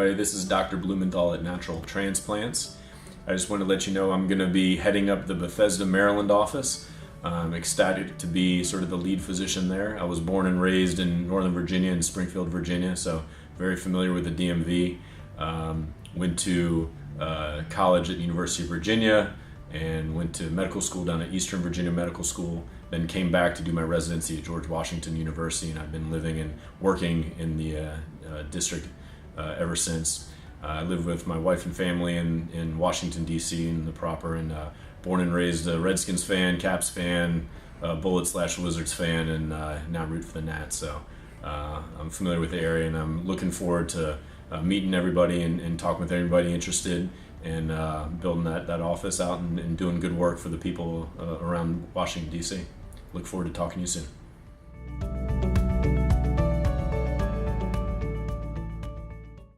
everybody. This is Dr. Blumenthal at Natural Transplants. I just want to let you know I'm going to be heading up the Bethesda, Maryland office. I'm ecstatic to be sort of the lead physician there. I was born and raised in Northern Virginia, in Springfield, Virginia, so very familiar with the DMV. Went to college at University of Virginia and went to medical school down at Eastern Virginia Medical School. Then came back to do my residency at Washington University, and I've been living and working in the district ever since. I live with my wife and family in Washington DC in the proper, and born and raised a Redskins fan, Caps fan, Bullets/Wizards fan, and now root for the Nats. So I'm familiar with the area, and I'm looking forward to meeting everybody and talking with everybody interested, and building that office out and doing good work for the people around Washington DC. Look forward to talking to you soon.